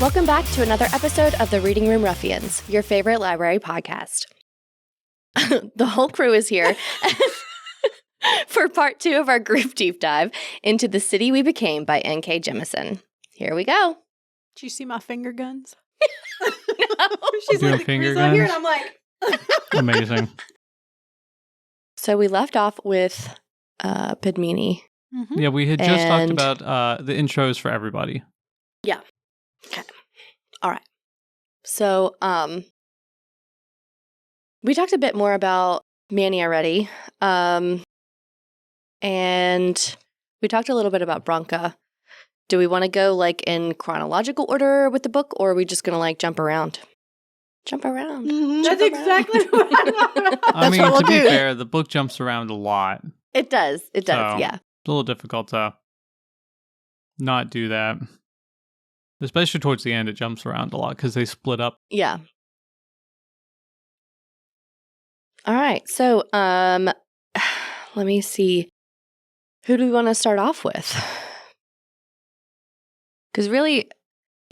Welcome back to another episode of the Reading Room Ruffians, your favorite library podcast. The whole crew is here for part 2 of our group deep dive into The City We Became by N.K. Jemisin. Here we go. Did you see my finger guns? No. She's Doing like, finger Chris, I'm here, guns? and I'm like, Amazing. So we left off with Padmini. Yeah, we had just talked And- about the intros for everybody. Okay. All right. So, we talked a bit more about Manny already. And we talked a little bit about Bronca. Do we want to go like in chronological order with the book, or are we just going to like jump around? Jump around. that's exactly what I'm talking about. I mean, what we'll to be do. fair, the book jumps around a lot. It's It does. It does. So- Yeah. a little difficult to not do that. Especially towards the end, it jumps around a lot because they split up. Yeah. All right. So, let me see. Who do we want to start off with? Because really,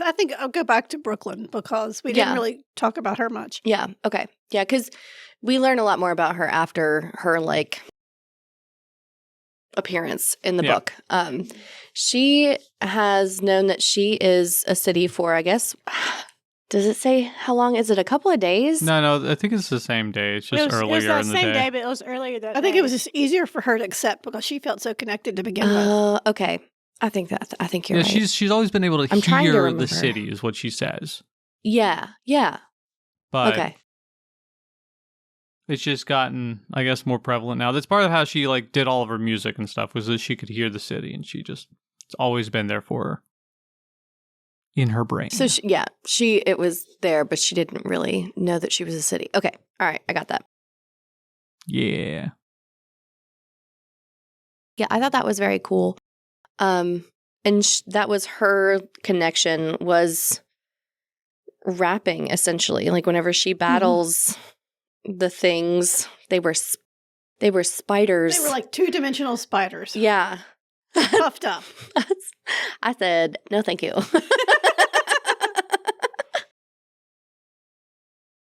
I think I'll go back to Brooklyn because we Yeah. didn't really talk about her much. yeah. Okay. Yeah. Because we learn a lot more about her after her like appearance in the Yeah. book. She has known that she is a city for, I guess, does it say how long? Is it a couple of days? No, I think it's the same day. It's just earlier It was that in the same day. day, but it was earlier that I think day. it was just easier for her to accept because she felt so connected to begin with. Okay. I think you're Yeah, right. she's always been able to I'm trying to hear remember. the city, is what she says. Yeah. Yeah. But Okay. it's just gotten, I guess, more prevalent now. That's part of how she like did all of her music and stuff, was that she could hear the city, and it's always been there for her in her brain. So it was there, but she didn't really know that she was a city. Okay. All right. I got that. Yeah. Yeah. I thought that was very cool. And that was her connection, was rapping essentially. Like whenever she battles the things, they were spiders. They were like 2-dimensional spiders. Yeah. Puffed up. I said, no, thank you.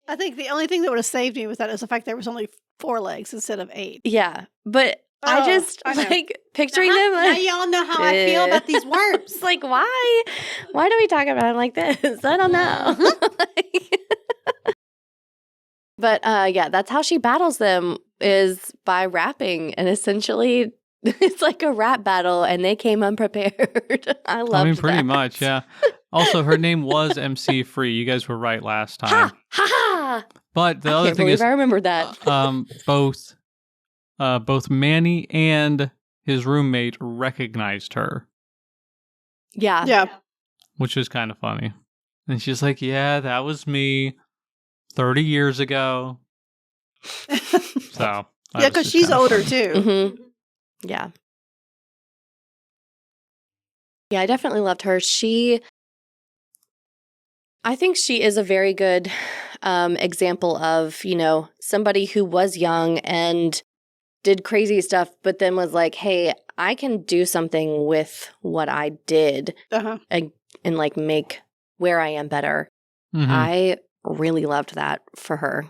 I think the only thing that would have saved me with that is the fact there was only 4 legs instead of 8. Yeah. But I Oh, just I know. like picturing them. Now Like, y'all know how I feel about these worms. it's like, why? Why do we talk about them like this? I don't know. But yeah, that's how she battles them, is by rapping. And essentially, it's like a rap battle, and they came unprepared. I love I mean, pretty that. much, yeah. Also, her name was MC Free. You guys were right last time. Ha! Ha ha! But the I other can't thing believe is, I remembered that. both Manny and his roommate recognized her, Yeah. Yeah. which was kind of funny. And she's like, "Yeah, that was me 30 years ago." So that Yeah, was because just she's kinda older funny. too. Mm-hmm. Yeah. Yeah, I definitely loved her. I think she is a very good example of, somebody who was young and did crazy stuff, but then was like, hey, I can do something with what I did Uh-huh. and like make where I am better. Mhm. I really loved that for her.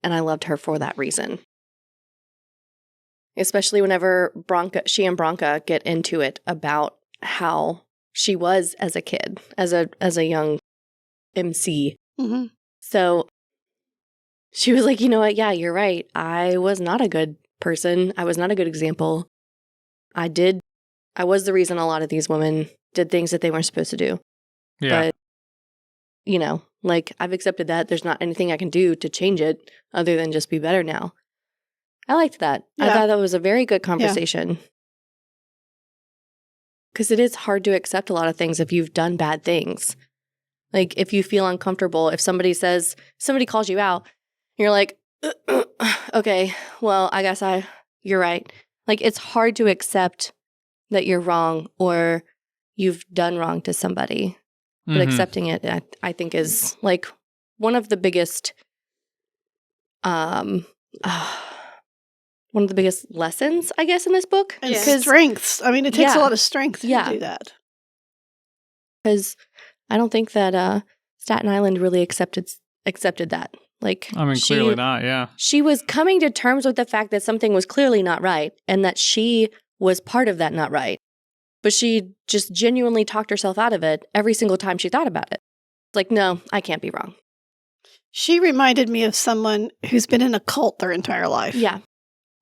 And I loved her for that reason. Especially whenever she and Bronca get into it about how she was as a kid, as a young MC. Mm-hmm. So she was like, you know what? Yeah, you're right. I was not a good person. I was not a good example. I was the reason a lot of these women did things that they weren't supposed to do. Yeah. But, like I've accepted that. There's not anything I can do to change it other than just be better now. I liked that. I Yeah. thought that was a very good conversation. Because it is hard to accept a lot of things if you've done bad things. Like if you feel uncomfortable, if somebody calls you out, you're like, okay, well, I guess you're right. Like it's hard to accept that you're wrong or you've done wrong to somebody. But Mhm. accepting it, I think, is like one of the biggest, one of the biggest lessons, I guess, in this book. And Because strengths. I mean, it takes Yeah. a lot of strength Yeah. to do that. Because, I don't think that Staten Island really accepted that. Like, I mean, clearly not, yeah. She was coming to terms with the fact that something was clearly not right and that she was part of that not right. But she just genuinely talked herself out of it every single time she thought about it. Like, no, I can't be wrong. She reminded me of someone who's been in a cult their entire life. Yeah.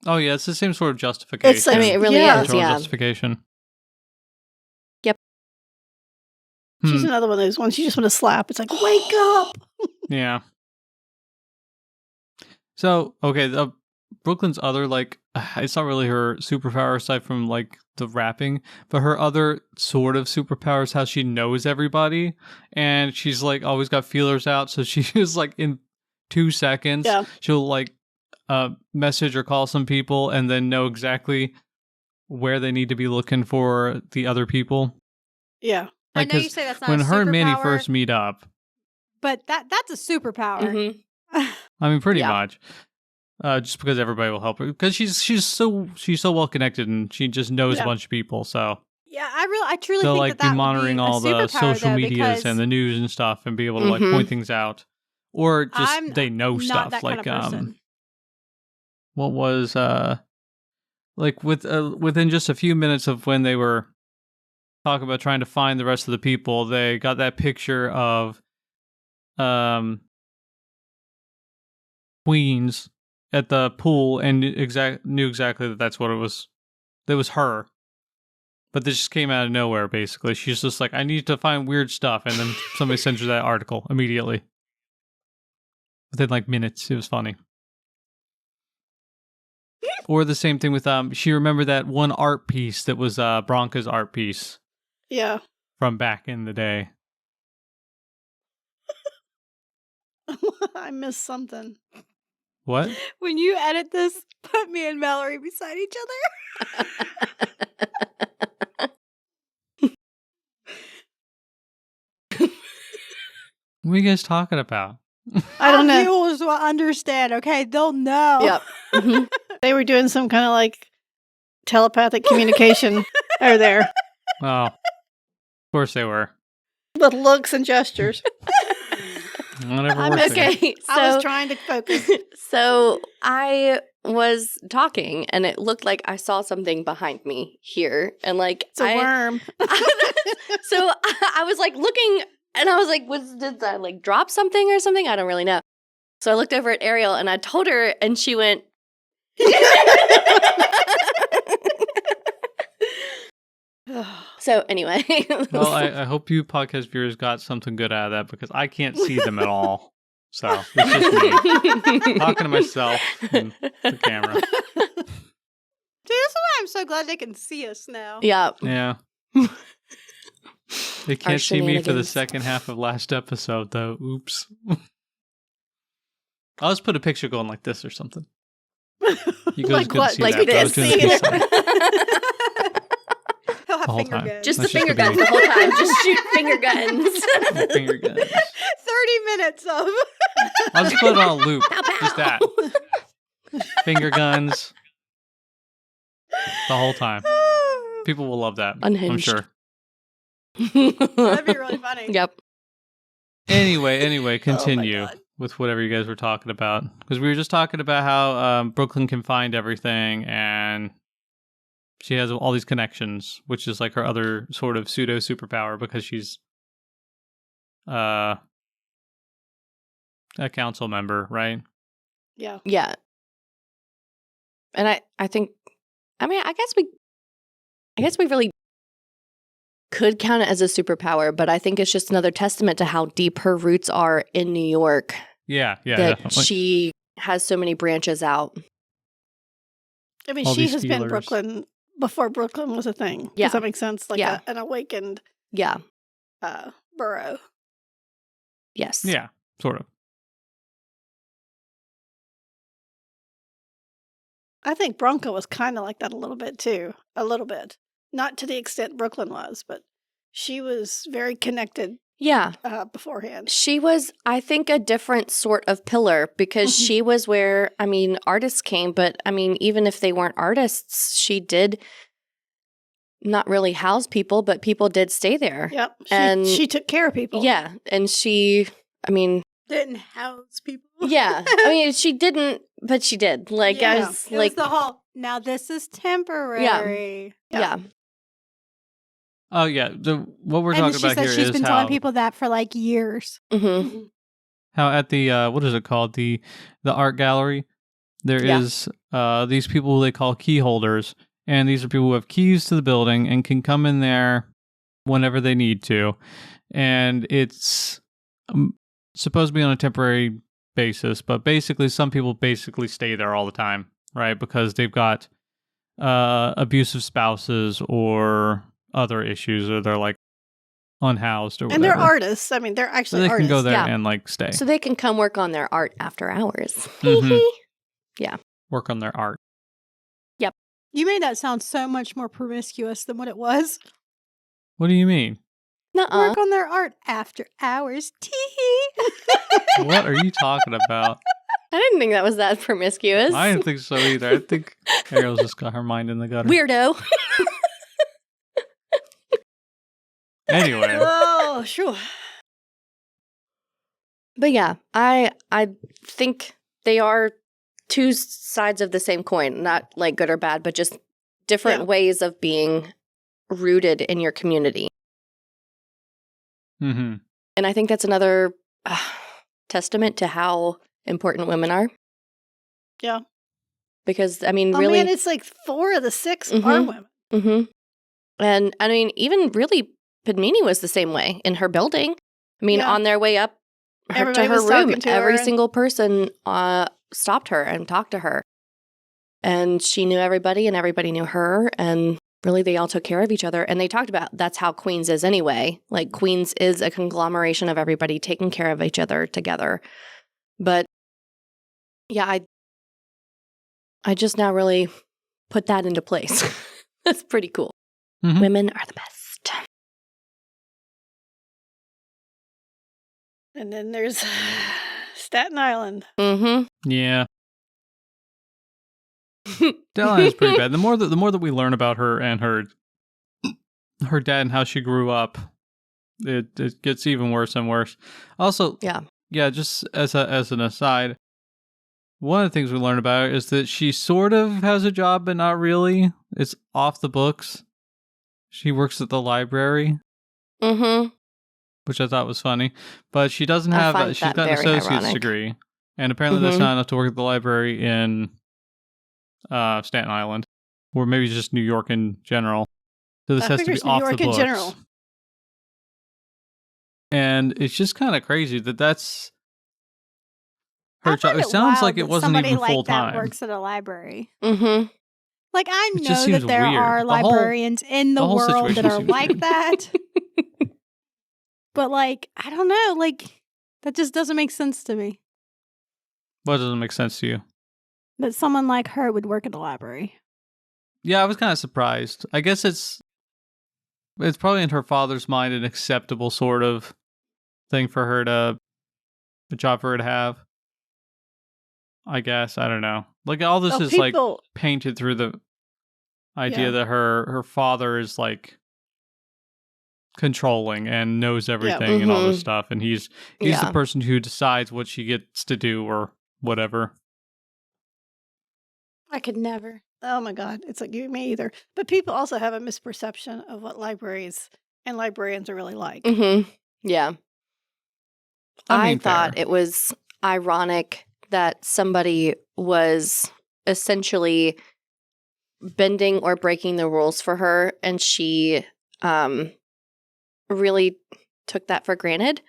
Oh, yeah, it's the same sort of justification. It's like, I mean, it really yeah. is, Cultural yeah. justification. Yep. She's another one of those ones you just want to slap. It's like, wake up! Yeah. So, okay, Brooklyn's other, like, it's not really her superpower aside from, like, the rapping, but her other sort of superpower is how she knows everybody, and she's, like, always got feelers out, so she was, like, in 2 seconds, she'll, like, message or call some people and then know exactly where they need to be looking for the other people. Yeah. Like, I know you say that's not when a her and Manny superpower, first meet up, but that's a superpower. Mm-hmm. I mean, pretty Yeah. much. Just because everybody will help her, because she's so well connected and she just knows a bunch of people. So Yeah, I truly they'll think like that be monitoring would be a all the superpower, social though, medias because and the news and stuff, and be able to like Mhm. point things out, or just I'm they know not stuff. that Like kind of person. what was like within just a few minutes of when they were talking about trying to find the rest of the people, they got that picture of Queens at the pool and knew exactly that that's what it was. That was her. But this just came out of nowhere, basically. She's just like, I need to find weird stuff. And then somebody sends her that article immediately. Within like minutes. It was funny. Or the same thing with, she remembered that one art piece that was Bronca's art piece. Yeah. From back in the day. I missed something. What? When you edit this, put me and Mallory beside each other. What are you guys talking about? I don't know. Viewers will understand, okay? They'll know. Yep. Mhm. They were doing some kind of like telepathic communication over there Oh. Of course they were. with looks and gestures. Whatever I'm works. Okay, I was so trying to focus. so I was talking and it looked like I saw something behind me here, and like It's a worm. So I was like looking, and I was like, did I like drop something or something? I don't really know. So I looked over at Ariel and I told her, and she went. So anyway, Well, I hope you podcast viewers got something good out of that, because I can't see them at all. So it's just me talking to myself and the camera. Dude, that's why I'm so glad they can see us now. yeah. Yeah. They can't see me for the shenanigans. second half of last episode, though. Oops. I'll just put a picture going like this or something. You guys Like couldn't what? see Like that, but I was this. doing this side. He'll have The whole finger time. guns. Just That the shit finger could be- guns the whole time. Just shoot finger guns. Finger guns. 30 minutes of. I'll just put it on a loop. Pow, pow. Just that. Finger guns. The whole time. People will love that. Unhinged. I'm sure. That'd be really funny. Yep. Anyway, continue God. with whatever you guys were talking about. Because we were just talking about how Brooklyn can find everything, and she has all these connections, which is like her other sort of pseudo superpower, because she's a council member, right? Yeah. Yeah. And I think, I mean, I guess we really could count it as a superpower, but I think it's just another testament to how deep her roots are in New York, Yeah, that definitely. she has so many branches out. I mean, All she these has been feelers. Brooklyn before Brooklyn was a thing. Yeah. Does that make sense? Like Yeah. an awakened Yeah. borough. Yes. Yeah, sort of. I think Bronco was kind of like that a little bit too. A little bit. Not to the extent Brooklyn was, but she was very connected Yeah. beforehand. She was, I think, a different sort of pillar, because she was where, I mean, artists came, but I mean, even if they weren't artists, she did not really house people, but people did stay there. Yep. And she took care of people. Yeah. And she, I mean, Didn't house people. yeah. I mean, she didn't, but she did. Like, I Yeah. was It like, was the whole, now this is temporary. yeah. Oh yeah, what we're And talking she about said here she's is been how telling people that for like years. Mm-hmm. how at the what is it called, the art gallery, there Yeah. is these people who they call key holders, and these are people who have keys to the building and can come in there whenever they need to, and it's supposed to be on a temporary basis, but basically some people basically stay there all the time, right? Because they've got abusive spouses or other issues, or they're like unhoused or whatever. And they're artists. I mean, they're So actually they artists. can go there Yeah. and like stay, So they can come work on their art after hours. Mhm. Yeah. work on their art. You made that sound so much more promiscuous than what it was. What do you mean? Nuh-uh. Work on their art after hours. Tee. What are you talking about? I didn't think that was that promiscuous. I didn't think so either. I think Ariel's just got her mind in the gutter. Weirdo. Anyway, Oh, sure. But yeah, I think they are two sides of the same coin, not like good or bad, but just different Yeah. ways of being rooted in your community. mm-hmm. And I think that's another testament to how important women are. Yeah. Because, I mean, Oh, really. man, it's like 4 of the 6 are Mhm. women. Mm-hmm. And I mean, even really, Padmini was the same way in her building. I mean, Yeah. on their way up Everybody to her was room, talking to every her. single person stopped her and talked to her. And she knew everybody and everybody knew her. And really, they all took care of each other. And they talked about that's how Queens is anyway. Like, Queens is a conglomeration of everybody taking care of each other together. But yeah, I just now really put that into place. That's pretty cool. Mhm. Women are the best. And then there's Staten Island. Mm-hmm. Yeah. Della is pretty bad. The more that we learn about her and her dad and how she grew up, it gets even worse and worse. Also, Yeah. just as an aside, one of the things we learn about her is that she sort of has a job, but not really. It's off the books. She works at the library, Mm-hmm. which I thought was funny. But she doesn't I have. find She's that got an very associate's ironic. degree, and apparently that's Mhm. not enough to work at the library in Staten Island, or maybe just New York in general. So this I has to figure be it's New off York the in books. general. And it's just kind of crazy that that's her I job. find It sounds wild like it that wasn't somebody even like full that time. works at a library. Mm-hmm. Like, I It know just seems that there weird. are The whole- librarians in the the whole world that situation are seems like weird. that. But, like, I don't know. Like, that just doesn't make sense to me. What doesn't make sense to you? That someone like her would work at the library. Yeah, I was kind of surprised. I guess it's probably in her father's mind an acceptable sort of thing for her to, a job for her to have. I guess, I don't know. Like, all this Oh, is like people, painted through the idea Yeah. that her father is like controlling and knows everything and all this Mhm. stuff, and he's Yeah. the person who decides what she gets to do or whatever. I could never. oh my God, it's like you, me either. But people also have a misperception of what libraries and librarians are really like. Mm-hmm. Yeah. I I mean, thought fair. it was ironic that somebody was essentially bending or breaking the rules for her, and she really took that for granted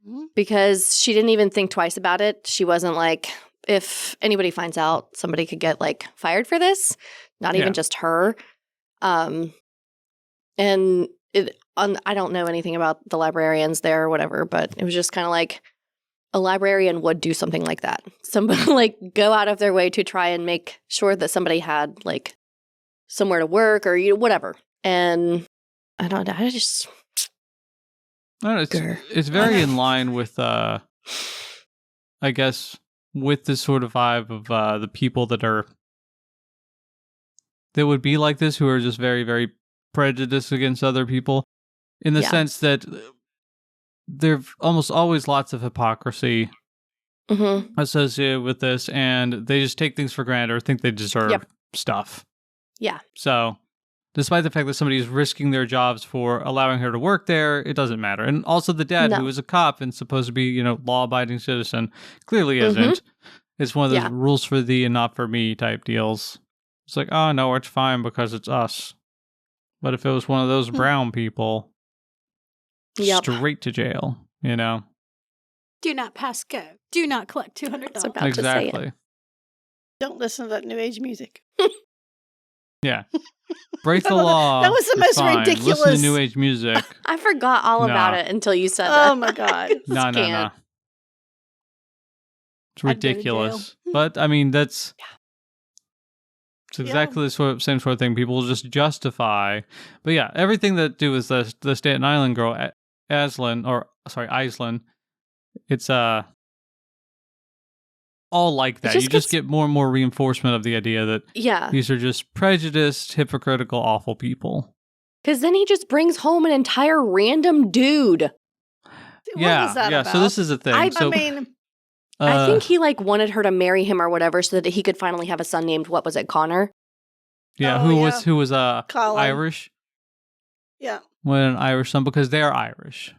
Mhm. because she didn't even think twice about it. She wasn't like, if anybody finds out, somebody could get like fired for this. Not even Yeah. just her. And I don't know anything about the librarians there or whatever, but it was just kind of like a librarian would do something like that. Somebody like go out of their way to try and make sure that somebody had like somewhere to work or whatever. And I don't know. I just I don't know, Grr. it's very in line with I guess with this sort of vibe of the people that would be like this, who are just very, very prejudice against other people in the Yeah. sense that there's almost always lots of hypocrisy Mm-hmm. associated with this, and they just take things for granted or think they deserve Yep. stuff. Yeah. So, despite the fact that somebody is risking their jobs for allowing her to work there, it doesn't matter. And also the dad, No. who is a cop and supposed to be, law-abiding citizen, clearly Mhm. isn't. It's one of those Yeah. rules for thee and not for me type deals. It's like, oh, no, it's fine because it's us. But if it was one of those brown people, Yep. straight to jail, Do not pass go. Do not collect $200. It's about to say it. Exactly. Don't listen to that new age music. Yeah. Break the That was- law. that was the it's most fine. Listen ridiculous- to new age music. I forgot all about No. it until you said that. Oh my god. No. Can't. It's I'd go to jail. ridiculous. But I mean, it's exactly the same sort of thing. People will just justify. But yeah, everything that do with the Staten Island girl, Aislinn, it's all like that. just You just gets- get more and more reinforcement of the idea that Yeah. these are just prejudiced, hypocritical, awful people. Because then he just brings home an entire random dude. What yeah, was that yeah. about? So this is a thing. I so, mean, I think he wanted her to marry him or whatever so that he could finally have a son named, what was it, Connor? yeah. Oh, Who was Colin. Irish? yeah. Wanted an Irish son because they are Irish.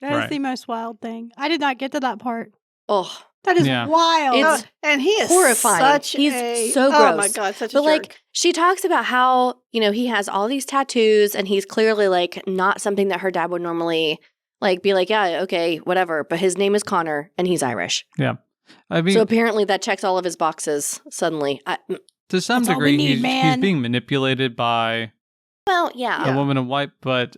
That is Right. the most wild thing. I did not get to that part. Oh, That is Yeah. wild. It's And he is horrifying. Such He's a, so Oh my gross. god, such a but jerk. like she talks about how, he has all these tattoos and he's clearly like not something that her dad would normally like be like, yeah, okay, whatever. But his name is Connor and he's Irish. I mean, So apparently that checks all of his boxes suddenly. to some That's all we degree, need, he's man. being manipulated by Well, yeah. a woman in white, but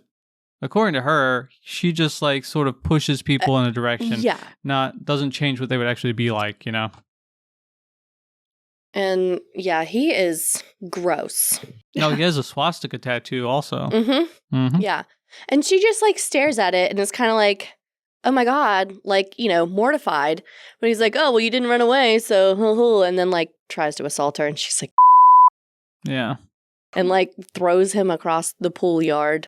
according to her, she just like sort of pushes people in a direction. Yeah. Doesn't change what they would actually be like, And yeah, he is gross. No, he has a swastika tattoo also. Mm-hmm. Mm-hmm. Yeah. And she just like stares at it and is kind of like, oh my God, like, mortified. But he's like, oh, well, you didn't run away. So, and then like tries to assault her. And she's like, Yeah. and like throws him across the pool yard.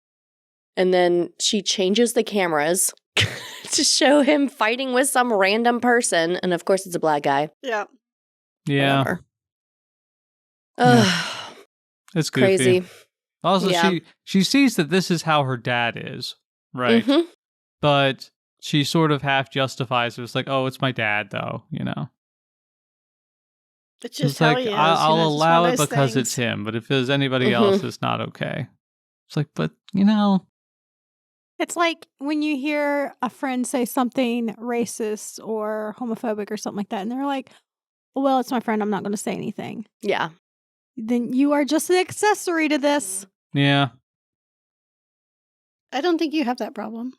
And then she changes the cameras to show him fighting with some random person. And of course, it's a black guy. yeah. Yeah. Whatever. Yeah. Ugh, It's goofy. crazy. Also, Yeah. she sees that this is how her dad is, right? Mhm. But she sort of half justifies it. It's like, oh, it's my dad, though, It's just It's how like, he is. I'll it's just allow one it of those because things. it's him, but if there's anybody Mhm. else, it's not okay. It's like, but, It's like when you hear a friend say something racist or homophobic or something like that, and they're like, well, it's my friend. I'm not going to say anything. Yeah. Then you are just an accessory to this. yeah. I don't think you have that problem.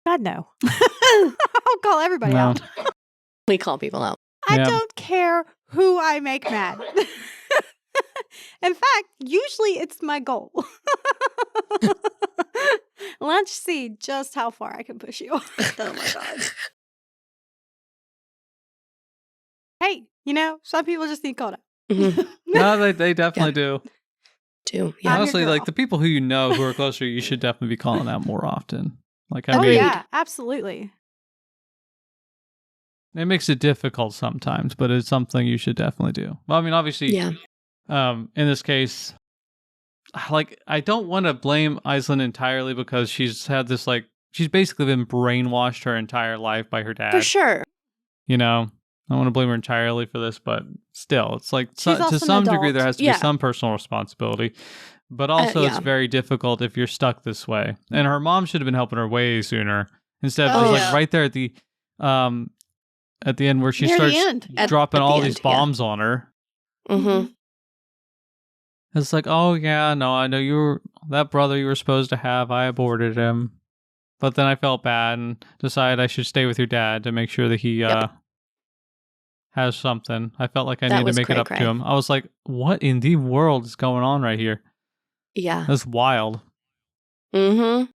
God, no. I'll call everybody No. out. We call people out. I Yeah. don't care who I make mad. In fact, usually it's my goal. Let's see just how far I can push you. Oh my god. Hey, some people just need called out. Mhm. No, they definitely do. Too. I'm Yeah. your Honestly, like girl. the people who you know who are closer, you should definitely be calling out more often. Like, I Oh, mean, yeah, absolutely. it makes it difficult sometimes, but it's something you should definitely do. Well, I mean, obviously, Yeah. in this case, like, I don't want to blame Aislinn entirely because she's had this, like, she's basically been brainwashed her entire life by her dad. For sure. I don't want to blame her entirely for this, but still, it's like She's to also an some degree adult. there has to Yeah. be some personal responsibility. But also, it's yeah. very difficult if you're stuck this way. And her mom should have been helping her way sooner instead of Oh, just yeah. like right there at the end where she Near the starts end. dropping at the all end, these yeah. bombs on her. Mm-hmm. It's like, oh yeah, no, I know that brother you were supposed to have. I aborted him, but then I felt bad and decided I should stay with your dad to make sure that he Yep. has something. I felt like I That needed to was make it up cray-cray. to him. I was like, what in the world is going on right here? Yeah. That's wild. Mm-hmm.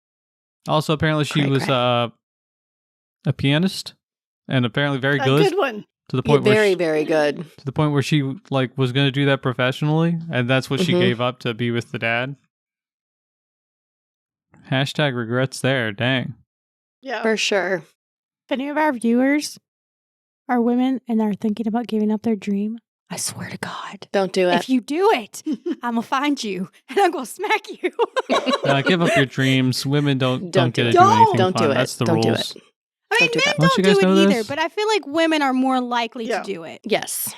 Also, apparently she was Cray-cray. a pianist and apparently very A good, good one. to the point Very, where very good. to the point where she like was going to do that professionally, and that's what she Mhm. gave up to be with the dad. Hashtag regrets there. Dang. Yeah. For sure. If any of our viewers are women and are thinking about giving up their dream, I swear to God, Don't do it. if you do it, I'm going to find you and I'm going to smack you. Give up your dreams. Women don't Don't get do to it. do anything Don't fun. do it. That's the Don't do rules. it. I mean, Don't do men that. Don't you don't guys do know it either, this? but I feel like women are more likely Yeah. to do it. Yes.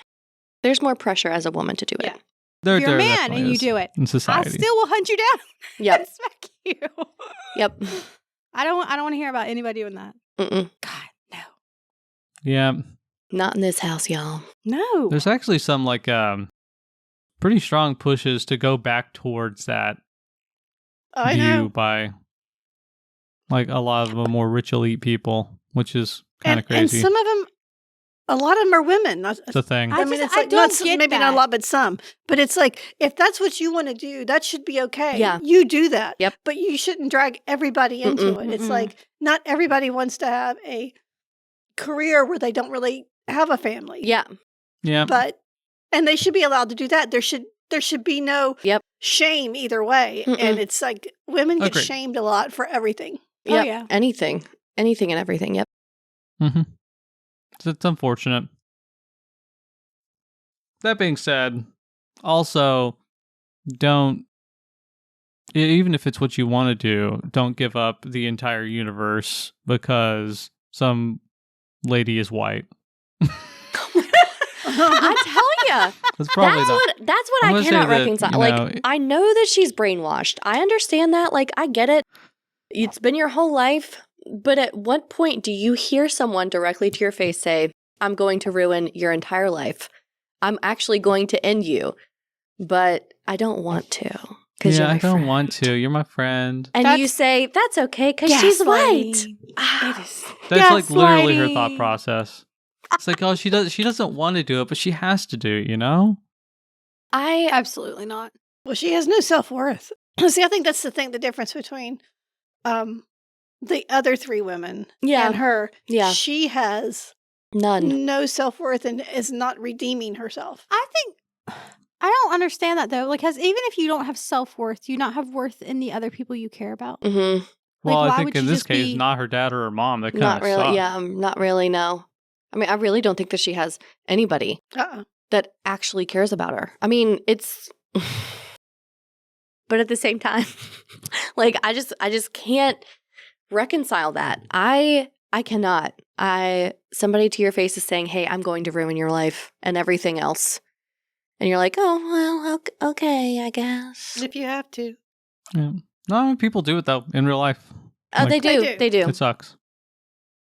There's more pressure as a woman to do it. Yeah. There, If you're a there man definitely and you is do it, in I society. still will hunt you down Yep. and smack you. Yep. I don't want to hear about anybody doing that. Mm-mm. God, no. Yeah. Not in this house, y'all. No. There's actually some like pretty strong pushes to go back towards that I view know. by like a lot of the more rich elite people, which is kind of And crazy. some of them, a lot of them are women. Not, It's a thing. I mean, just- it's I like don't not some- get maybe not that. a lot, but some. But it's like if that's what you want to do, that should be okay. Yeah. You do that. Yep. But you shouldn't drag everybody into it. It's Mm-mm. like not everybody wants to have a career where they don't really have a family. Yeah. Yeah. And they should be allowed to do that. There should be no Yep. shame either way. Mm-mm. And it's like women get Agreed. shamed a lot for everything. Oh, Yep. yeah. Anything. Anything and everything. Yep. Mm-hmm. It's unfortunate. That being said, also don't, even if it's what you want to do, don't give up the entire universe because some lady is white. I tell ya. That's probably That's what I'm I gonna say cannot that, reconcile. you Like, know, I know that she's brainwashed. I understand that. Like, I get it. It's been your whole life. But at what point do you hear someone directly to your face say, I'm going to ruin your entire life? I'm actually going to end you. But I don't want to. yeah, I don't want to. You're my friend. And you say, that's okay because she's white. It is. That's like literally her thought gaslighting. process. It's like, oh, she doesn't want to do it, but she has to do it, you know? I Absolutely not. Well, she has no self-worth. See, I think that's the thing, the difference between the other three women and her. Yeah. She has none. no self-worth and is not redeeming herself. I think I don't understand that though. Like, because even if you don't have self-worth, do you not have worth in the other people you care about? Mm-hmm. Well, Like, I why think would in you this just case, be- not her dad or her mom. That kind Not of really. sucks. Yeah, not really. No. I mean, I really don't think that she has anybody that actually cares about her. I mean, it's but at the same time, like I just can't reconcile that. I cannot. Somebody to your face is saying, "Hey, I'm going to ruin your life and everything else." And you're like, "Oh, well, okay, I guess." If you have to. Yeah. No, people do it though in real life. Oh, Like, they do. They do. They do. It sucks.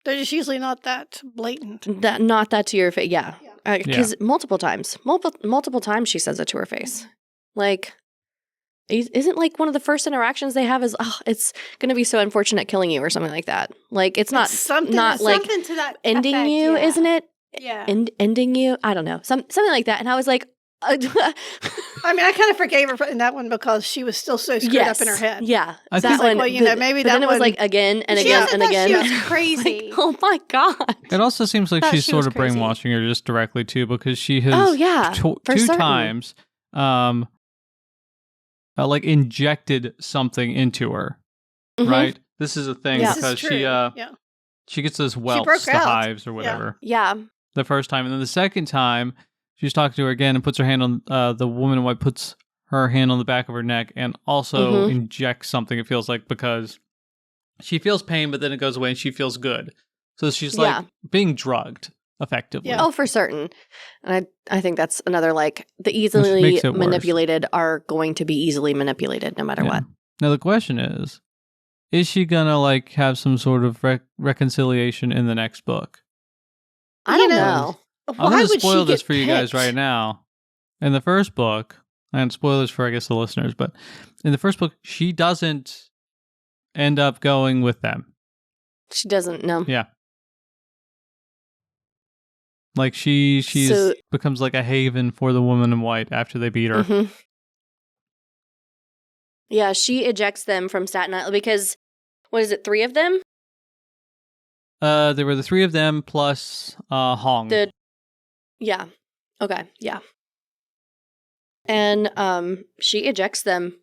They're just usually not that blatant. Not that to your face. Yeah. Yeah. Because multiple times she says it to her face. Like, isn't like one of the first interactions they have is, oh, it's going to be so unfortunate killing you or something like that. Like, it's not something. not like Something to that ending effect, you, yeah. isn't it? Yeah. Ending you? I don't know. Something like that. And I was like, I mean, I kind of forgave her in that one because she was still so screwed up in her head. Yeah. I that think- like, one. well, you know, maybe but that then it was one- like again and She again also and thought again. she was Like, crazy. oh my God. It also seems like Thought she's she sort was of crazy. brainwashing her just directly too, because she has Oh, yeah, two for certain. times like injected something into her. Mhm. Right? This is a thing Yeah. This is because true. Yeah. she gets those broke welts, the out. hives or whatever. Yeah. The first time, and then the second time, she's talking to her again and puts her hand on the woman in white puts her hand on the back of her neck and also Mhm. injects something. It feels like because she feels pain, but then it goes away and she feels good. So she's like Yeah. being drugged effectively. Yeah. Oh, for certain. And I think that's another like the easily makes it worse. manipulated are going to be easily manipulated no matter Yeah. what. Now the question is she gonna like have some sort of reconciliation in the next book? I You don't know, know. I'm Why gonna would spoil she this get for you guys picked? right now. In the first book, and spoilers for I guess the listeners, but in the first book, she doesn't end up going with them. She doesn't know. Yeah. Like she's So- becomes like a haven for the woman in white after they beat her. Mhm. Yeah, she ejects them from Staten Island because what is it? 3 of them? There were the 3 of them plus Hong. Yeah. Okay. Yeah. And she ejects them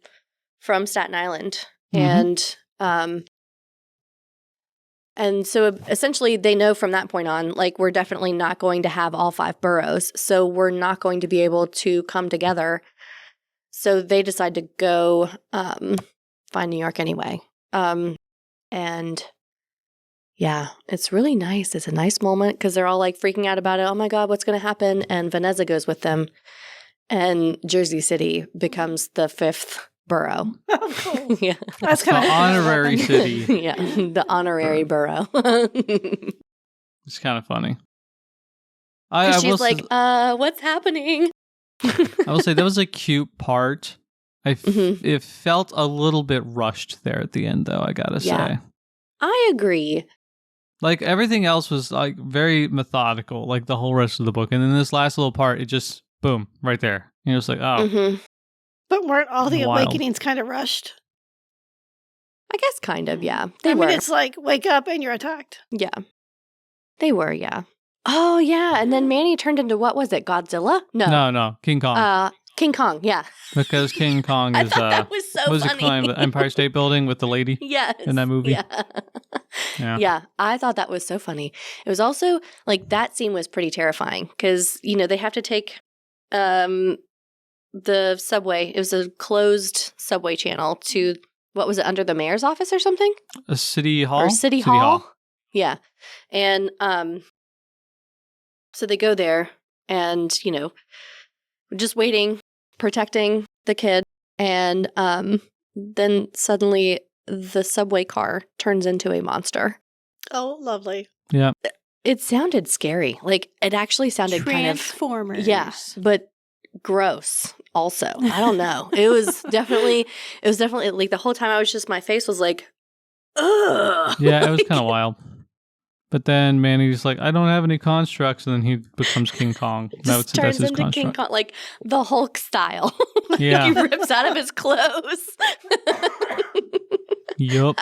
from Staten Island, Mhm. and And so essentially they know from that point on, like, we're definitely not going to have all 5 boroughs. So we're not going to be able to come together. So they decide to go find New York anyway. And yeah, it's really nice. It's a nice moment because they're all like freaking out about it. Oh my God, what's going to happen? And Vanessa goes with them. And Jersey City becomes the 5th borough. Oh, cool. Yeah. That's The kind of honorary city. Yeah, the honorary borough. It's kind of funny. I will She's like, what's happening? I will say that was a cute part. It felt a little bit rushed there at the end, though, I gotta say. I agree. Like, everything else was, like, very methodical, like, the whole rest of the book. And then this last little part, it just, boom, right there. You're just like, oh. But weren't all the Wild. awakenings kind of rushed? I guess kind of, yeah. I Were. mean, it's like, wake up and you're attacked. Yeah. They were, yeah. Oh, yeah. And then Manny turned into, what was it, Godzilla? No, King Kong. King Kong, yeah. Because King Kong I is, thought that was so what was it funny. called? The Empire State Building with the lady Yes. in that movie? Yeah. Yeah. Yeah, I thought that was so funny. It was also, like, that scene was pretty terrifying because, you know, they have to take the subway. It was a closed subway channel to, what was it, under the mayor's office or something? A city hall? Or City Hall? Yeah. And so they go there and, you know, just waiting, protecting the kid. And then suddenly the subway car turns into a monster. Oh, lovely. Yeah. It sounded scary. Like, it actually sounded kind of, Transformers. yeah, but gross also. I don't know. It was definitely like the whole time I was just, my face was like, ugh. Yeah, it was kind of wild. But then Manny's like, I don't have any constructs, and then he becomes King Kong. Just turns his into King construct. Kong, like the Hulk style. Yeah. He rips out of his clothes. Yup.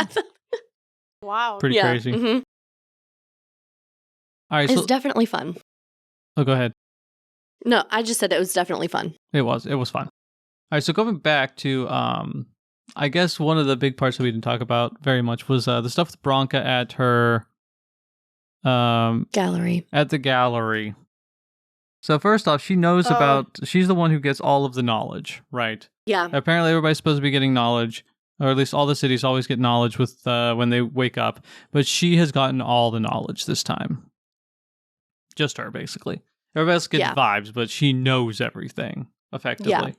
Wow. Pretty crazy. Mhm. All right, It's so definitely fun. oh, go ahead. No, I just said it was definitely fun. It was fun. All right, so going back to I guess one of the big parts that we didn't talk about very much was the stuff with Bronca at her Gallery. at the gallery. So first off, she knows she's the one who gets all of the knowledge, right? Yeah. Apparently everybody's supposed to be getting knowledge, or at least all the cities always get knowledge with when they wake up, but she has gotten all the knowledge this time. Just her, basically. Everybody else gets vibes, but she knows everything effectively. Yeah.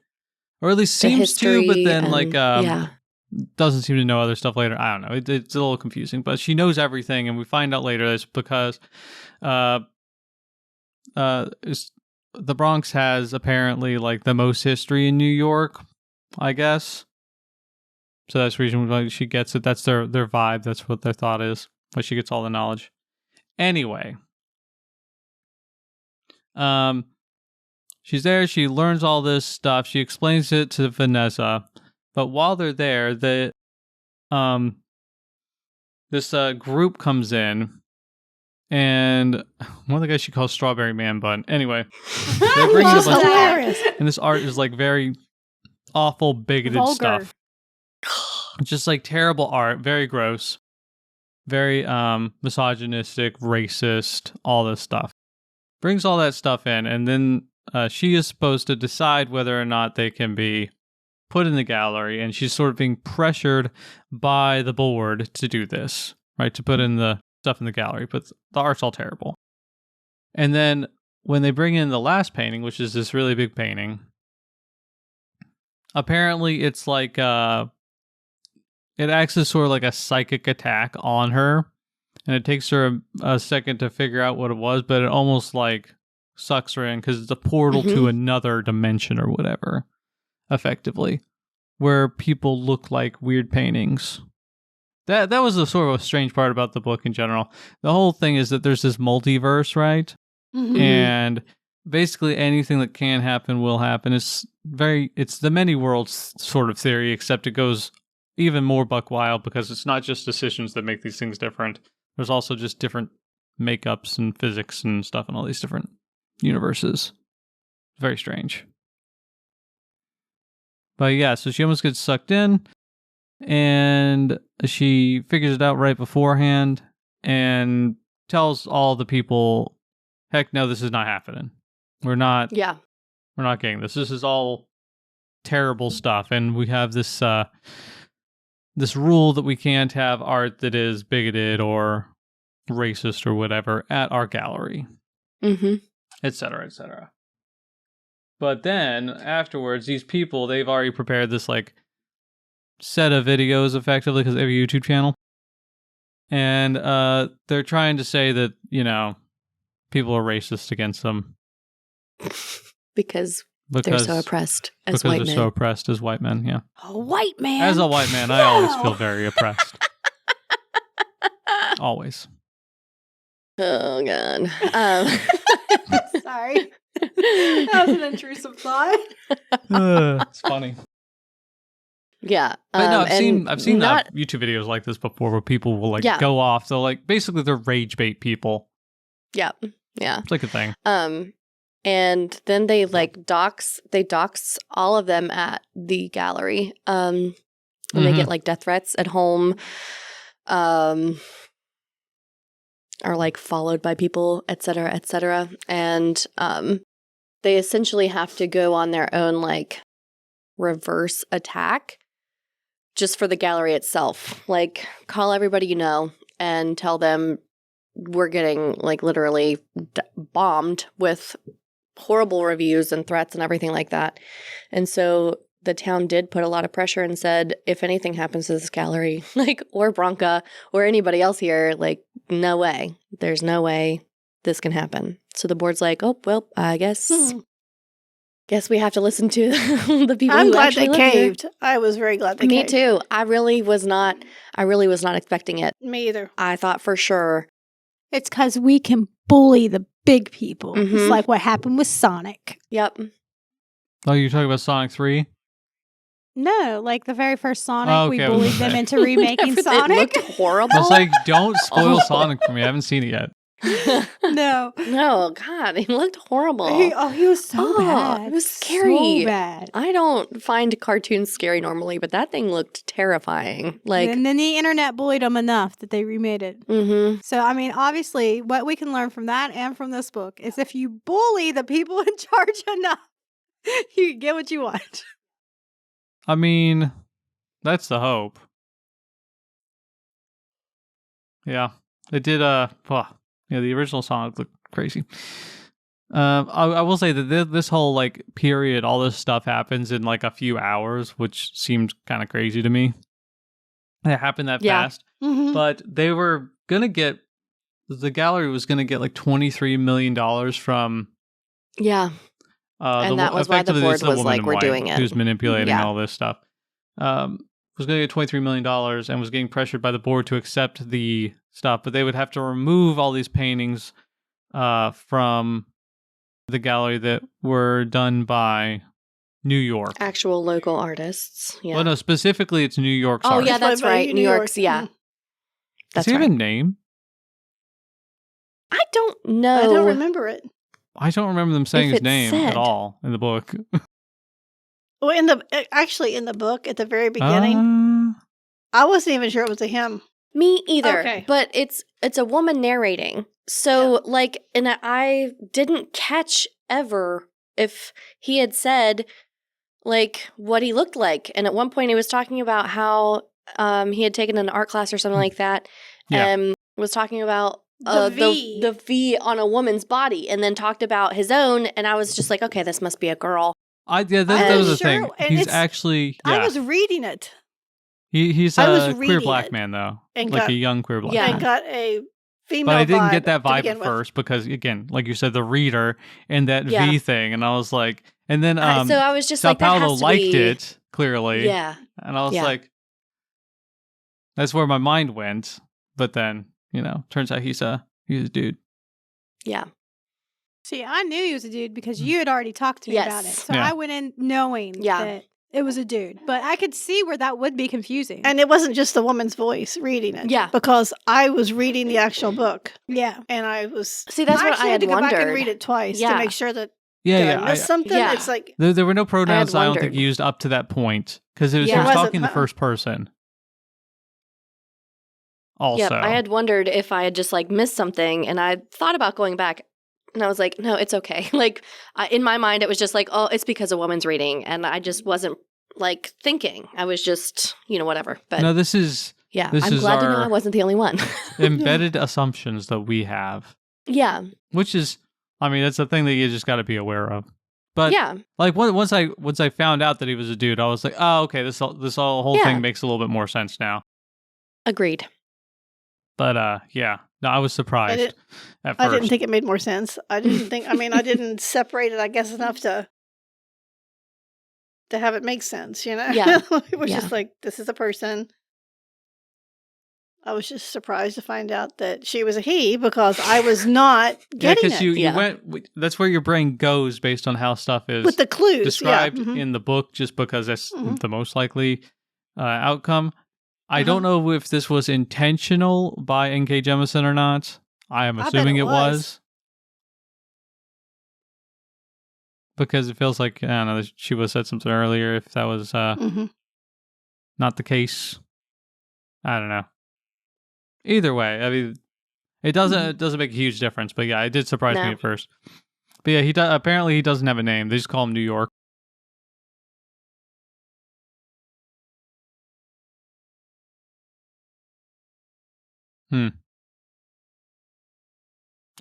Or at least The seems to, but history then and- doesn't seem to know other stuff later. I don't know. It's a little confusing, but she knows everything, and we find out later it's because the Bronx has apparently like the most history in New York, I guess. So that's the reason why she gets it. That's their vibe. That's what their thought is. Why she gets all the knowledge. Anyway. She's there, she learns all this stuff, she explains it to Vanessa, but while they're there, this group comes in, and one of the guys she calls Strawberry Man Bun. Anyway, they bring in a bunch of hilarious. and this art is like very awful, bigoted Vulgar. stuff. It's just like terrible art, very gross, very misogynistic, racist, all this stuff. Brings all that stuff in, and then she is supposed to decide whether or not they can be put in the gallery, and she's sort of being pressured by the board to do this, right? To put in the stuff in the gallery, but the art's all terrible. And then when they bring in the last painting, which is this really big painting, apparently it's like it acts as sort of like a psychic attack on her. And it takes her a second to figure out what it was, but it almost like sucks her in because it's a portal to another dimension or whatever, effectively, where people look like weird paintings. That was the sort of a strange part about the book in general. The whole thing is that there's this multiverse, right? Mhm. And basically anything that can happen will happen. It's the many worlds sort of theory, except it goes even more buck wild because it's not just decisions that make these things different. There's also just different makeups and physics and stuff in all these different universes. Very strange. But yeah, so she almost gets sucked in. And she figures it out right beforehand and tells all the people, heck no, this is not happening. We're not getting this. This is all terrible stuff. And we have this this rule that we can't have art that is bigoted or racist or whatever at our gallery. Mm-hmm. Et cetera, et cetera. But then afterwards, these people, they've already prepared this like set of videos effectively because they have a YouTube channel. And they're trying to say that, you know, people are racist against them. Because they're so oppressed as white men. Because they're so oppressed as white men, yeah. A white man. As a white man, I always feel very oppressed. Always. Oh, God. Sorry. That was an intrusive thought. It's funny. Yeah. But no, I've seen YouTube videos like this before where people will like go off. They'll like, basically they're rage bait people. Yeah. Yeah. It's like a thing. And then they like dox all of them at the gallery. And they get like death threats at home. Are like followed by people, et cetera, and they essentially have to go on their own like reverse attack just for the gallery itself. Like call everybody you know and tell them we're getting like literally bombed with horrible reviews and threats and everything like that. And so the town did put a lot of pressure and said, if anything happens to this gallery, like, or Bronca, or anybody else here, like, no way. There's no way this can happen. So the board's like, oh, well, I guess we have to listen to the people I'm who glad actually they live here. caved. I was very glad they Me caved. too. I really was not expecting it. Me either. I thought for sure. It's because we can bully the big people. Mhm. It's like what happened with Sonic. Yep. Oh, you're talking about Sonic 3? No, like the very first Sonic, Oh, we okay, bullied them into remaking It Sonic. looked horrible. I was like, don't spoil Sonic for me. I haven't seen it yet. No. No, God, he looked horrible. He was so bad. It was scary. So bad. I don't find cartoons scary normally, but that thing looked terrifying. Like, And then the internet bullied them enough that they remade it. mm-hmm. So, I mean, obviously, what we can learn from that and from this book is if you bully the people in charge enough, you get what you want. I mean, that's the hope. Yeah. It did, the original Sonic looked crazy. I will say that this whole, like, period, all this stuff happens in, like, a few hours, which seemed kind of crazy to me. It happened that fast. Mm-hmm. But they were going to get, the gallery was going to get, like, $23 million from... Yeah. And that was why the board was like, we're doing it. Who's manipulating all this stuff. Was going to get $23 million and was getting pressured by the board to accept the stuff, but they would have to remove all these paintings from the gallery that were done by New York. Actual local artists. Yeah. Well, no, specifically it's New York's Oh, artists. yeah, that's By right. New York's, yeah. Does That's he have right. a name? I don't know. I don't remember it. I don't remember them saying If his it's name said. at all in the book. Well, in the book at the very beginning, I wasn't even sure it was a him. Me either. Okay. But it's a woman narrating. So like, and I didn't catch ever if he had said like what he looked like. And at one point he was talking about how he had taken an art class or something like that, and was talking about the V on a woman's body, and then talked about his own. And I was just like, okay, this must be a girl. That was the thing. and He's it's- actually... I was reading it He's I was a queer reading black it man, though. and Like got- a young queer black Yeah. man. and got a female But I didn't get that to vibe begin at with. first because, again, like you said, the reader and that Yeah. V thing. And I was like... And then So I was just Sao like, that Paulo has to liked be... it, clearly. Yeah. And I was Yeah. like... That's where my mind went. But then, turns out he's a dude. Yeah. See, I knew he was a dude because you had already talked to me about it. Yes. So Yeah. I went in knowing Yeah. that it was a dude. But I could see where that would be confusing. And it wasn't just the woman's voice reading it. Yeah. Because I was reading the actual book. yeah. And I was... See, that's what actually I had to go back and wondered. read it twice Yeah. to make sure that Yeah, did yeah. I miss something? yeah. It's like... There were no pronouns I don't think wondered. used up to that point. Because it was Yeah. he was It wasn't, talking in the first person. also. Yep, I had wondered if I had just like missed something, and I thought about going back, and I was like, no, it's okay. Like in my mind, it was just like, oh, it's because a woman's reading, and I just wasn't like thinking. I was just, whatever. But no, this is yeah, this I'm is glad to know our I wasn't the only one. embedded assumptions that we have, Yeah, which is, I mean, it's a thing that you just got to be aware of. But yeah, like once I found out that he was a dude, I was like, oh, okay, this whole Yeah. thing makes a little bit more sense now. agreed. But yeah, no, I was surprised at first. I didn't think it made more sense. I didn't separate it, I guess, enough to have it make sense, Yeah. It was Yeah. just like, this is a person. I was just surprised to find out that she was a he, because I was not Yeah, getting because it. you went. That's where your brain goes based on how stuff is With the clues. described yeah. in the book, just because that's Mhm. the most likely outcome. I don't know if this was intentional by N.K. Jemisin or not. I am I bet assuming it it was. was. Because it feels like, I don't know, she would have said something earlier if that was Mhm. not the case. I don't know. Either way, I mean, it doesn't make a huge difference, but yeah, it did surprise me No. at first. But yeah, apparently he doesn't have a name. They just call him New York.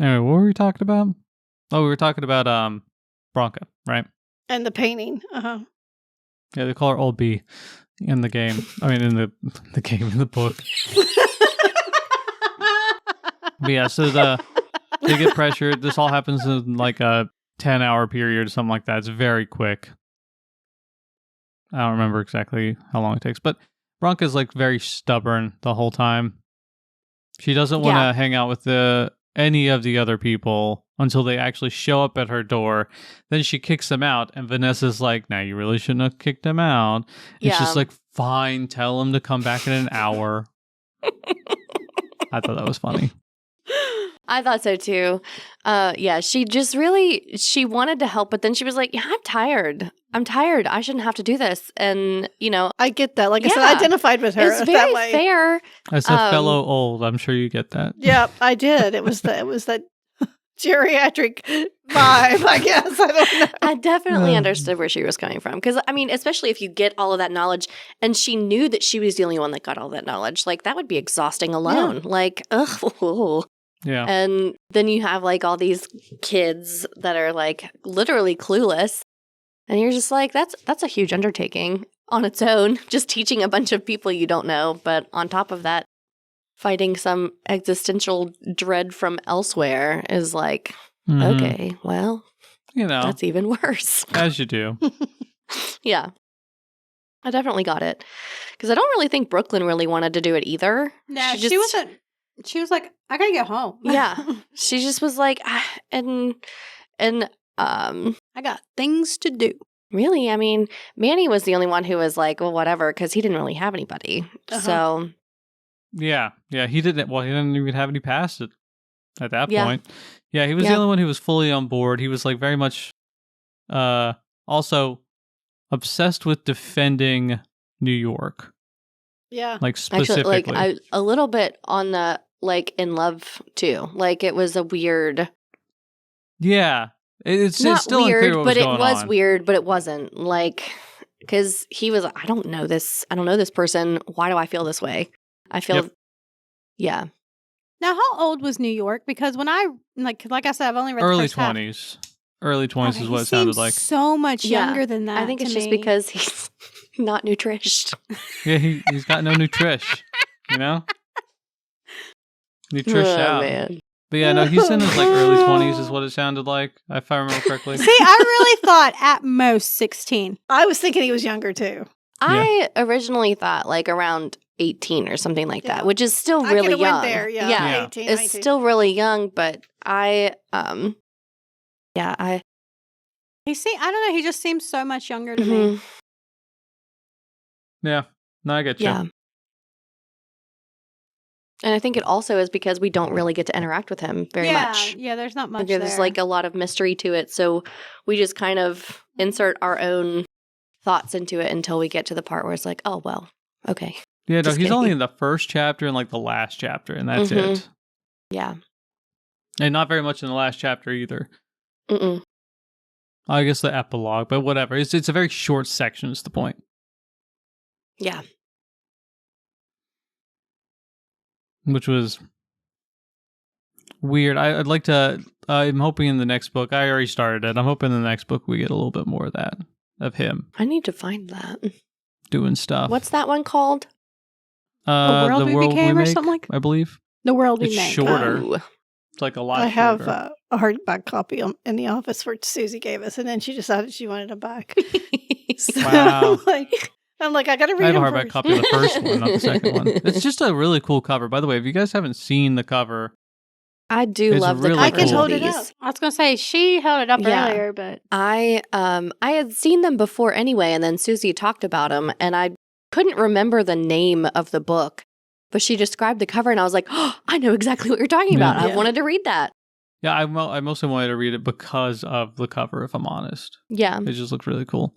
Anyway, what were we talking about? Oh, we were talking about Bronca, right? And the painting. Uh-huh. Yeah, they call her Old B in the game. I mean, in the game, in the book. But yeah, so they get pressured. This all happens in like a 10-hour period or something like that. It's very quick. I don't remember exactly how long it takes, but Bronca's like very stubborn the whole time. She doesn't want to Yeah. hang out with any of the other people until they actually show up at her door. Then she kicks them out, and Vanessa's like, "Now you really shouldn't have kicked them out." And she's Yeah. like, "Fine, tell them to come back in an hour." I thought that was funny. I thought so too. Yeah, she just she wanted to help, but then she was like, yeah, I'm tired. I shouldn't have to do this. And, I get that. Like I said, Yeah. I identified with her it's that very way. fair. As a fellow old, I'm sure you get that. Yeah, I did. It was that geriatric vibe, I guess. I don't know. I definitely understood where she was coming from. Because, I mean, especially if you get all of that knowledge and she knew that she was the only one that got all that knowledge, like that would be exhausting alone. Like, ugh. Yeah. And then you have like all these kids that are like literally clueless. And you're just like, that's a huge undertaking on its own, just teaching a bunch of people you don't know. But on top of that, fighting some existential dread from elsewhere is like, Mhm. okay, well, that's even worse. As you do. Yeah. I definitely got it. Because I don't really think Brooklyn really wanted to do it either. No, She she wasn't. She was like, I gotta get home. Yeah. She just was like, and I got things to do. really, I mean, Manny was the only one who was like, well, whatever, because he didn't really have anybody. Uh-huh. So, Yeah. He didn't even have any past it at that Yeah. point. Yeah, he was the Yeah. only one who was fully on board. He was like very much also obsessed with defending New York. Yeah. Like actually, specifically. like, a little bit on the, like, in love, too. Like, it was a weird, yeah. It's not still unclear weird, what but was it going was on. weird, but it wasn't. Like, because he was, I don't know this person. Why do I feel this way? I feel, Yep. yeah. Now, how old was New York? Because when I like I said, I've only read the Early first half. 20s. Early 20s Okay, is he what it sounded seems like. So much Yeah. younger than that. I think it's to just me. because he's not nutrish. Yeah, he's got no nutrish, you know? Nutrish out. Man. But yeah, no, he's in his like early 20s is what it sounded like, if I remember correctly. See, I really thought at most 16. I was thinking he was younger too. I originally thought like around 18 or something like Yeah. that, which is still I really could've young. went there, yeah. Yeah. 18, It's 19. still really young, but I I don't know. He just seems so much younger to me. mhm, Yeah. No, I get you. yeah. And I think it also is because we don't really get to interact with him very much. Yeah, there's not much There's there. like a lot of mystery to it, so we just kind of insert our own thoughts into it until we get to the part where it's like, oh well, okay. Yeah, no, Just he's only kidding. in the first chapter and like the last chapter, and that's Mhm. it. Yeah. And not very much in the last chapter either. Mm-mm. I guess the epilogue, but whatever. It's a very short section. Is the point? Yeah. Which was weird. I'd like to. I'm hoping in the next book. I already started it. I'm hoping in the next book we get a little bit more of that, of him I need to find that. doing stuff. What's that one called? World We Became or something like that? I believe The World We it's Make. shorter. Ooh. It's like a lot. I have shorter. a hardback copy in the office where Susie gave us, and then she decided she wanted it back. So Wow. I'm like, I got to read I have a them hardback first. copy of the first one, not the second one. It's just a really cool cover. By the way, if you guys haven't seen the cover, I do It's love the really I covers can cool. of hold it these. up. I was gonna say she held it up Yeah. earlier, but I had seen them before anyway, and then Susie talked about them, and I couldn't remember the name of the book, but she described the cover, and I was like, oh, I know exactly what you're talking about. I Yeah. wanted to read that. yeah, I mostly wanted to read it because of the cover. If I'm honest, Yeah. it just looked really cool.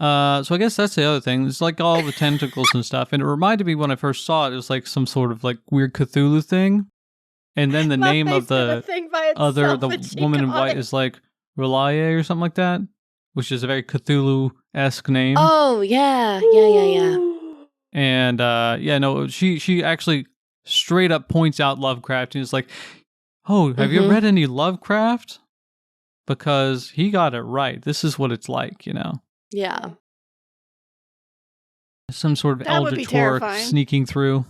So I guess that's the other thing. It's like all the tentacles and stuff, and it reminded me when I first saw it. It was like some sort of like weird Cthulhu thing, and then the my name of face did a the thing by other itself the when she woman in got white it. is like Relaye or something like that, which is a very Cthulhu-esque name. Oh, yeah. And yeah, no, she actually straight up points out Lovecraft and is like, "Oh, have you Mhm. read any Lovecraft? Because he got it right. This is what it's like, you know." Yeah. Some sort of That would be eldritch horror terrifying. sneaking through.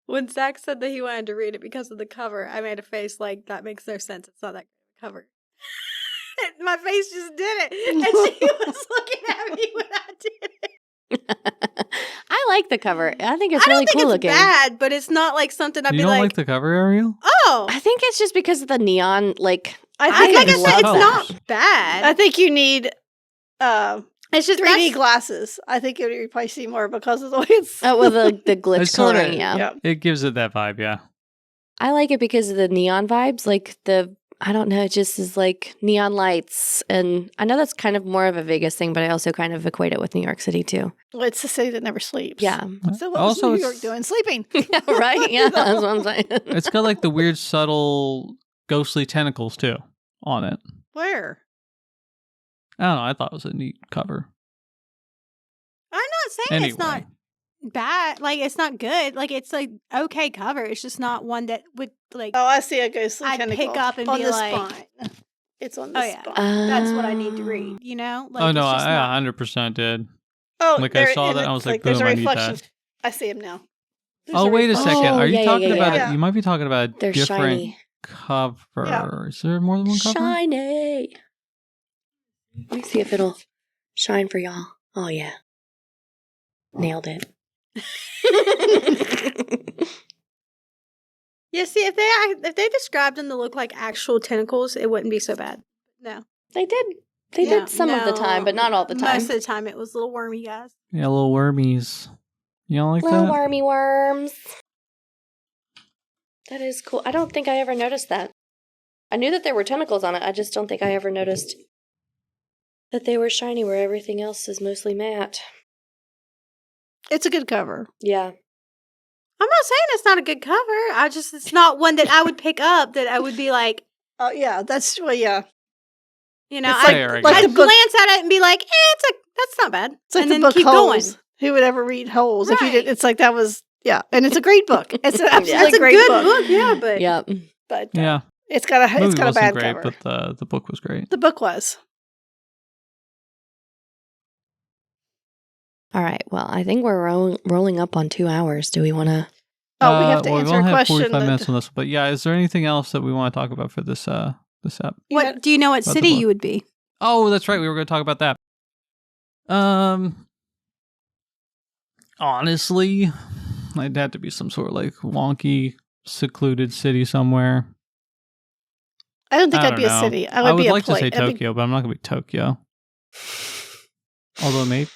When Zach said that he wanted to read it because of the cover, I made a face like that makes no sense. It's not that good of a cover. My face just did it, and she was looking at me when I did it. I like the cover. I think it's I don't really think cool it's looking. bad, but it's not like something I'd You be don't like like, the cover, Ariel? oh. I think it's just because of the neon, like, I I think like I it's said, it's love. not bad. I think you need it's just 3D that's- glasses. I think you'd probably see more because of the way it's. with the glitch It's sorta- coloring, yeah. Yeah. It gives it that vibe, yeah. I like it because of the neon vibes, like I don't know, it just is like neon lights. And I know that's kind of more of a Vegas thing, but I also kind of equate it with New York City too. Well, it's the city that never sleeps. Yeah. So what Also, was New York it's- doing? Sleeping. Yeah, right? Yeah, that's what I'm saying. It's got like the weird, subtle, ghostly tentacles too on it. Where? I don't know. I thought it was a neat cover. I'm not saying Anyway, it's not bad. Like it's not good. Like it's like okay cover. It's just not one that would like. Oh, I see a ghostly I'd tentacle pick up and on be the like- spine. It's on the Oh, yeah. spine. That's what I need to read. You know. Like, oh no, it's just I not- 100% did. Oh, Like, I there- saw and that, I was like, there's a boom, I need reflection. that. I see him now. There's Oh, wait a reflection. second. Oh, Are you yeah, talking yeah, about yeah. it? You might be talking about a They're different shiny. cover. Yeah. Is there more than one cover? Shiny. Let me see if it'll shine for y'all. Oh, yeah. Nailed it. Yeah. See, if they described them to look like actual tentacles, it wouldn't be so bad. No. They did. They Yeah, did some of the no, time, but not all the time. Most of the time, it was little wormy guys. Yeah, little wormies. You don't like Little that? wormy worms. That is cool. I don't think I ever noticed that. I knew that there were tentacles on it. I just don't think I ever noticed that they were shiny where everything else is mostly matte. It's a good cover. Yeah. I'm not saying it's not a good cover. It's not one that I would pick up that I would be like, Oh, yeah. That's, well, yeah. you know, It's Fair, I like guess. the I'd book. glance at it and be like, that's not bad. It's like and the then book keep Holes. going. Who would ever read Holes? If you did, Right. it's like that was, yeah. And it's a great book. It's an absolutely That's a great good book. book, yeah, but Yeah. But Yeah. it's got a Movie bad wasn't great, cover. but the book was great. The book was. All right. Well, I think we're rolling up on 2 hours. Do we want to? Oh, we have to well, answer we a only have question. 45 that- minutes on this, but yeah, is there anything else that we want to talk about for this this app? you what do you know what About the city book. you would be? Oh, that's right. We were going to talk about that. Honestly, I'd have to be some sort of like wonky, secluded city somewhere. I don't think I I'd don't be a know. city. I I would would be like a place. to say Tokyo, but I'm not going to be Tokyo. Although maybe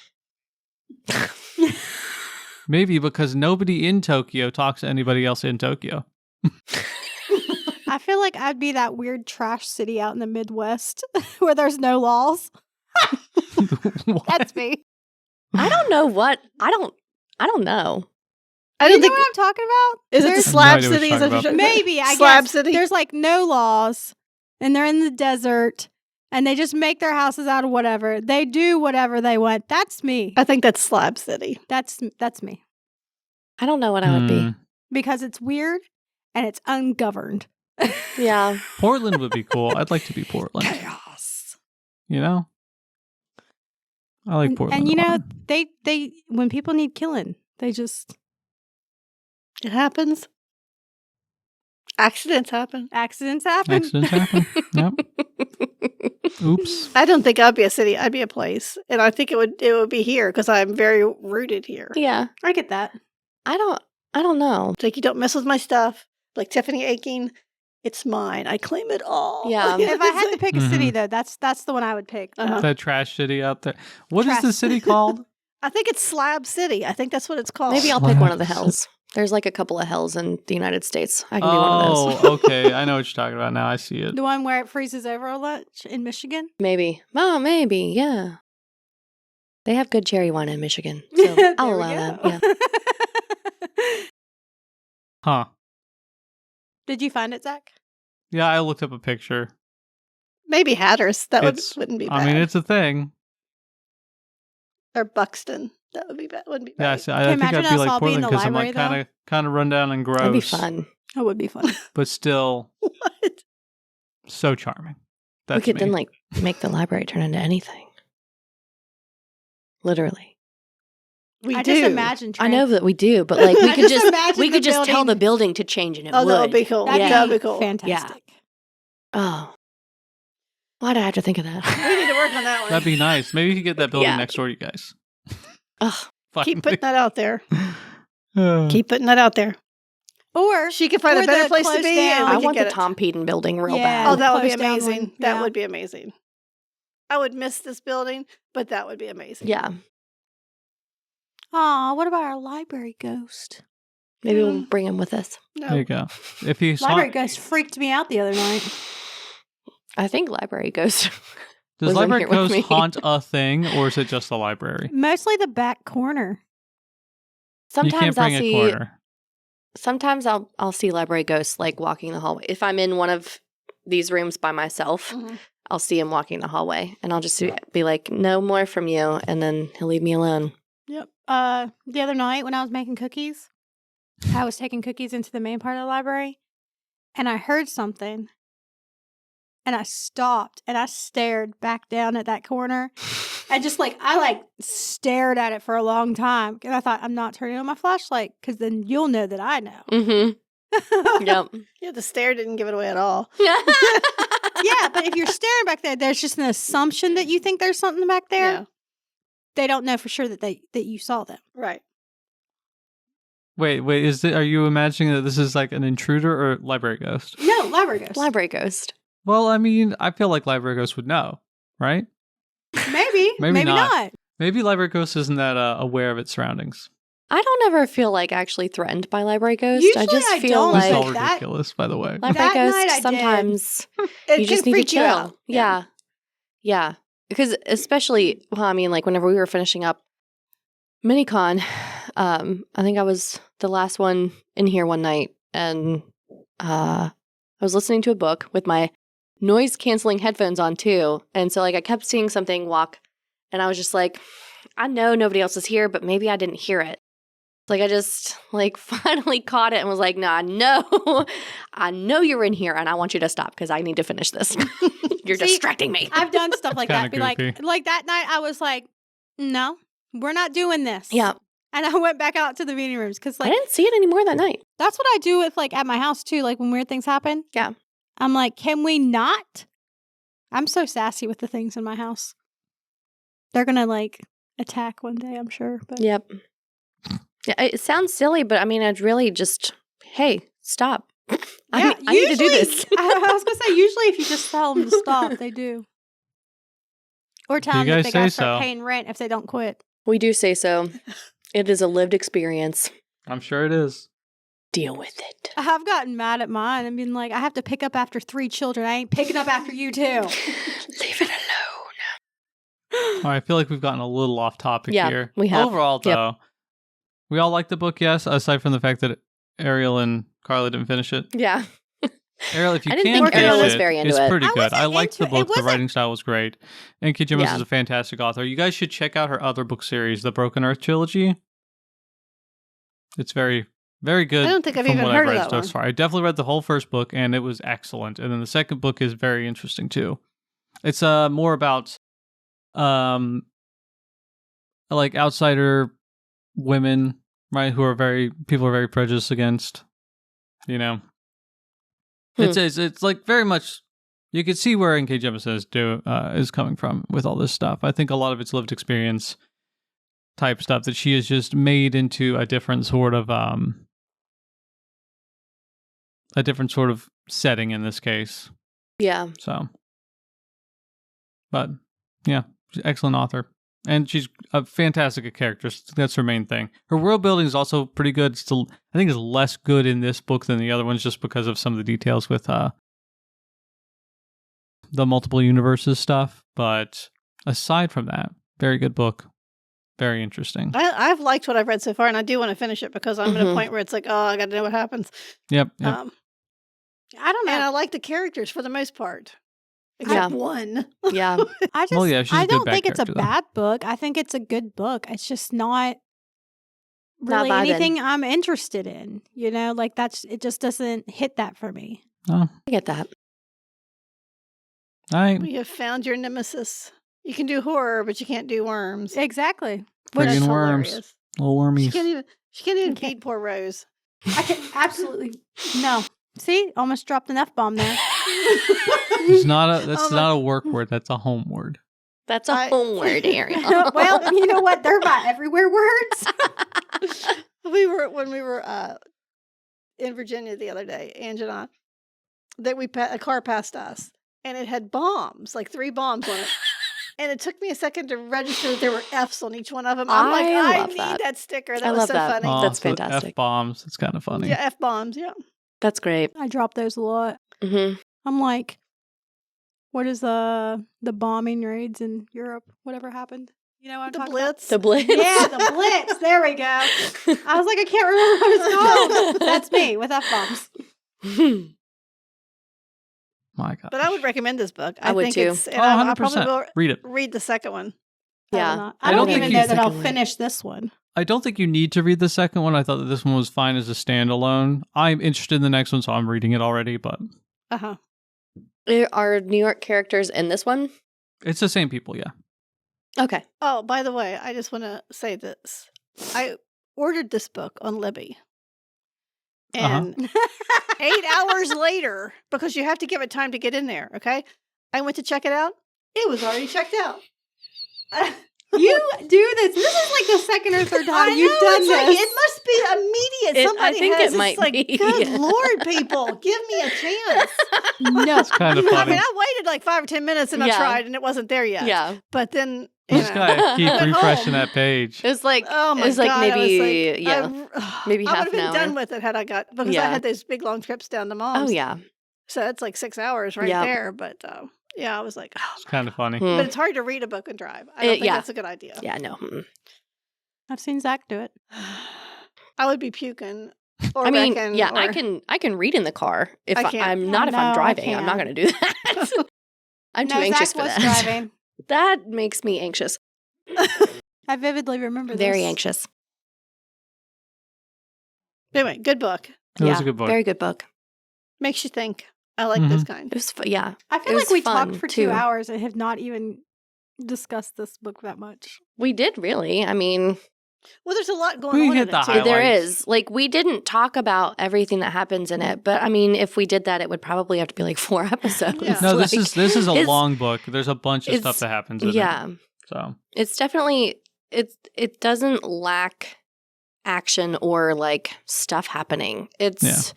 because nobody in Tokyo talks to anybody else in Tokyo. I feel like I'd be that weird trash city out in the Midwest where there's no laws. What? That's me. I don't know what. I don't know. I You don't know think. what I'm talking about? Is it the There's- Slab I have no idea what City? you're Is that talking what you're- Maybe, I Slab guess. City? There's like no laws, and they're in the desert, and they just make their houses out of whatever. They do whatever they want. That's me. I think that's Slab City. That's me. I don't know what I would be. Because it's weird and it's ungoverned. Yeah. Portland would be cool. I'd like to be Portland. Chaos. You know? I like Portland. And you a know, lot. they when people need killing, they just It happens. Accidents happen. accidents happen. Accidents happen. Yep. Oops. I don't think I'd be a city. I'd be a place, and I think it would be here because I'm very rooted here. Yeah. I get that. I don't know. It's like you don't mess with my stuff. Like Tiffany Aching, it's mine. I claim it all. Yeah. If I had to pick a city, Mhm. though, that's the one I would pick. though. Uh-huh. That trash city out there. What is Trash. the city called? I think it's Slab City. I think that's what it's called. Maybe I'll pick one of the Slabs. hells. There's like a couple of hells in the United States. I can be one of those. Oh, okay. I know what you're talking about now. I see it. The one where it freezes over a lunch in Michigan. Maybe. Oh, maybe. Yeah. They have good cherry wine in Michigan. So There I'll we allow that. go. Yeah. Huh. Did you find it, Zach? Yeah, I looked up a picture. Maybe Hatters. That It's- wouldn't be bad. I mean, it's a thing. Or Buxton. That would be bad. Wouldn't be Yeah, bad. I Can you think I'd imagine be us like all being in Portland the because I'm like library, kind of run down and gross. That'd be fun. That would be fun. But still What? so charming. That's we could me. then like make the library turn into anything. Literally. We I do. just imagine. I know that we do, but like we I could just just imagine we the could just tell building- the building to change and it Oh, would. that would be cool. That'd, That'd be be cool. fantastic. Oh. Why did I have to think of that? We need to work on that one. That'd be nice. Maybe you could get that building Yeah. next door to you guys. Ugh. Keep putting that out there. Uh, Keep putting that out there. Or She could find Or a better the place to closed be. down- And we I could want get the it. Tom Peden building real Yeah. Oh, bad. that would be closed down amazing. one. That Yeah. would be amazing. I would miss this building, but that would be amazing. Yeah. Aw, what about our library ghost? Maybe we'll Mm. bring him with us. there No. you go. If he saw, Library ghost freaked me out the other night. I think library ghost. does was in library here with ghost me. haunt a thing, or is it just the library? Mostly the back corner. You can't Sometimes I'll bring a see corner. sometimes I'll see library ghosts like walking the hallway. If I'm in one of these rooms by myself, Mhm. I'll see him walking the hallway and I'll just be like, no more from you. And then he'll leave me alone. Yep. The other night when I was making cookies, I was taking cookies into the main part of the library, and I heard something, and I stopped and I stared back down at that corner, and just I stared at it for a long time, and I thought, I'm not turning on my flashlight because then you'll know that I know. Mm-hmm. Yep. Yeah, the stare didn't give it away at all. Yeah, but if you're staring back there, there's just an assumption that you think there's something back there. Yeah. They don't know for sure that you saw them. Right. Wait. Are you imagining that this is like an intruder or library ghost? No, library ghost. Library ghost. Well, I mean, I feel like library ghost would know, right? Maybe. Maybe Maybe not. not. Maybe library ghost isn't that aware of its surroundings. I don't ever feel like actually threatened by library ghost. Usually I just I feel don't, This is like all that- ridiculous, by the way. library That ghost night I did. sometimes It you just can need to freak you chill. out. Yeah. Yeah. Because especially, well, I mean, like whenever we were finishing up MiniCon, I think I was the last one in here one night, and I was listening to a book with my noise canceling headphones on too. And so like I kept seeing something walk, and I was just like, I know nobody else is here, but maybe I didn't hear it. Like I just like finally caught it and was like, nah, I know you're in here and I want you to stop because I need to finish this. You're See, distracting me. I've done stuff like Kinda that. Be like goofy. that night I was like, no, we're not doing this. Yeah. And I went back out to the meeting rooms because I like didn't see it anymore that night. that's what I do with like at my house too. Like when weird things happen. Yeah. I'm like, can we not? I'm so sassy with the things in my house. They're gonna like attack one day, I'm sure. But Yep. Yeah, it sounds silly, but I mean, I'd really just, hey, stop. I need to do this. I was gonna say usually if you just tell them to stop, they do. Or tell them You that guys they gotta say start so. paying rent if they don't quit. We do say so. It is a lived experience. I'm sure it is. Deal with it. I've gotten mad at mine and been like, I have to pick up after 3 children. I ain't picking up after you too. Leave it alone. All right, I feel like we've gotten a little off topic Yeah, here. we have. Overall, Yep. though, We all liked the book, yes, aside from the fact that Ariel and Carla didn't finish it. Yeah. Ariel, if you I didn't can think Ariel finish was it, very into it's it. pretty I good. I wasn't liked the into it. It book. The wasn't- writing style was great. And Kate Jimmons Yeah. is a fantastic author. You guys should check out her other book series, the Broken Earth trilogy. It's very, very good. I don't think I've from even what heard I've of read that so one. far. I definitely read the whole first book, and it was excellent. And then the second book is very interesting too. It's more about like outsider women, right? Who are people are very prejudiced against. You know, it's like very much. You can see where N.K. Jemisin is coming from with all this stuff. I think a lot of it's lived experience type stuff that she has just made into a different sort of setting in this case. Yeah. So, but yeah, she's an excellent author. And she's a fantastic character. That's her main thing. Her world building is also pretty good. Still, I think it's less good in this book than the other ones just because of some of the details with the multiple universes stuff. But aside from that, very good book. Very interesting. I've liked what I've read so far, and I do want to finish it because I'm at a Mhm. point where it's like, oh, I got to know what happens. Yep. I don't know. And I like the characters for the most part, Yeah. except one. Yeah. I just, Well, yeah, she's a I good don't bad think it's a character, though. bad book. I think it's a good book. It's just not Not really vibing. anything I'm interested in. You know, like it just doesn't hit that for me. Oh, I get that. You have found your nemesis. You can do horror, but you can't do worms. Exactly. That's friggin' worms. hilarious. Little wormies. She can't even Okay. beat poor Rose. I can absolutely no. See, almost dropped an F bomb there. It's not that's Oh my- not a work word. That's a home word. That's a I- home word, Ariel. Well, you know what? They're my everywhere words. When we were in Virginia the other day, Ange and I, that a car passed us, and it had bombs, like 3 bombs on it. And it took me a second to register that there were F's on each one of them. I'm like, I I love need that. that sticker. That I was love so that. funny. That's so fantastic. F-bombs. It's kind of funny. Yeah, F bombs. Yeah. That's great. I drop those a lot. Hmm. I'm like, what is the bombing raids in Europe? Whatever happened? You know what I'm The talking Blitz. The blitz. about? Yeah, the Blitz. There we go. I was like, I can't remember what it's called. That's me with F bombs. My God. But I would recommend this book. I would think too. it's, and Oh, I 100%. probably will Read it. read the second one. Yeah. I I don't don't even think know you- that I'll Second one. finish this one. I don't think you need to read the second one. I thought that this one was fine as a standalone. I'm interested in the next one, so I'm reading it already, but Uh huh. Are New York characters in this one? it's the same people, yeah. Okay. Oh, by the way, I just want to say this. I ordered this book on Libby. And 8 hours later, because you have to give it time to get in there, okay? I went to check it out. It was already checked out. You do this. This is like the second or third time I you've know, done it's this. like, it must be immediate. Somebody I think has it might it's like, be. good Lord, people, give me a chance. No. It's kind of I funny. mean, I waited like 5 or 10 minutes and I Yeah. tried and it wasn't there yet. Yeah. But then, You you just know. gotta keep But refreshing home. that page. It was like Oh my it was like God, I was maybe like, yeah. maybe I half would have an been hour. done with it had I got because I Yeah. had those big long trips down to mom's. Oh yeah. So that's like 6 hours right Yep. there. But yeah, I was like, oh, It's kind of funny. Hmm. but it's hard to read a book and drive. I don't think yeah. that's a good idea. Yeah, no. Mm. I've seen Zach do it. I would be puking. Or I mean, wrecking, yeah, or, I can read in the car if I can't. I'm not Oh, if no, I'm I driving. I'm not can't. going to do that. I'm too No, anxious Zach for was that. driving. That makes me anxious. I vividly remember Very this. anxious. Anyway, good book. It was a good book. Very good book. Makes you think. I like this Mhm. kind. It was yeah. I It feel like was we fun, talked for too. 2 hours and have not even discussed this book that much. We did really. I mean, Well, there's a lot going We on hit in the it too. highlights. there is. Like we didn't talk about everything that happens in it, but I mean, if we did that, it would probably have to be like 4 episodes. Yeah. No, Like, this is a it's- long book. There's a bunch of stuff it's- that happens in Yeah. it. So It's definitely it doesn't lack action or like stuff happening. It's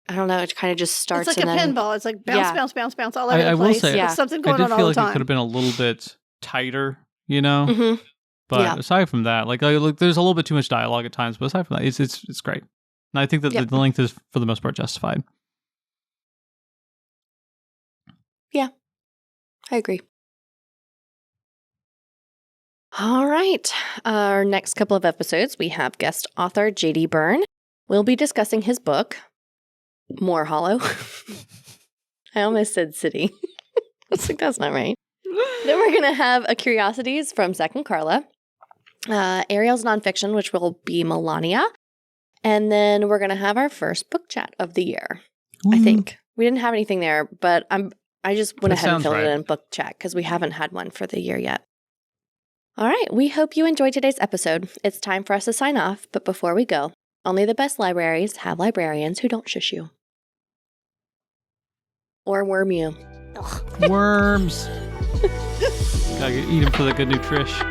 I don't know, it kind of just starts It's like a and then pinball. It's like bounce, Yeah. bounce, bounce, bounce all over I the will place. say, There's Yeah. something I going did on all feel the like it time. could have been a little bit tighter, you know? Mhm. But Yeah. aside from that, like there's a little bit too much dialogue at times, but aside from that, it's great. And I think that Yep. the length is for the most part justified. I agree. All right. Our next couple of episodes, we have guest author J.D. Byrne. We'll be discussing his book, More Hollow. I almost said city. I was like, that's not right. Then we're going to have a Curiosities from Zach and Carla. Ariel's nonfiction, which will be Melania. And then we're going to have our first book chat of the year, I think. We didn't have anything there, but I just went ahead and filled it in book chat because we haven't had one for the year yet. All right. We hope you enjoyed today's episode. It's time for us to sign off. But before we go, only the best libraries have librarians who don't shush you. Or worm you. Worms. Gotta eat them for the good nutrition.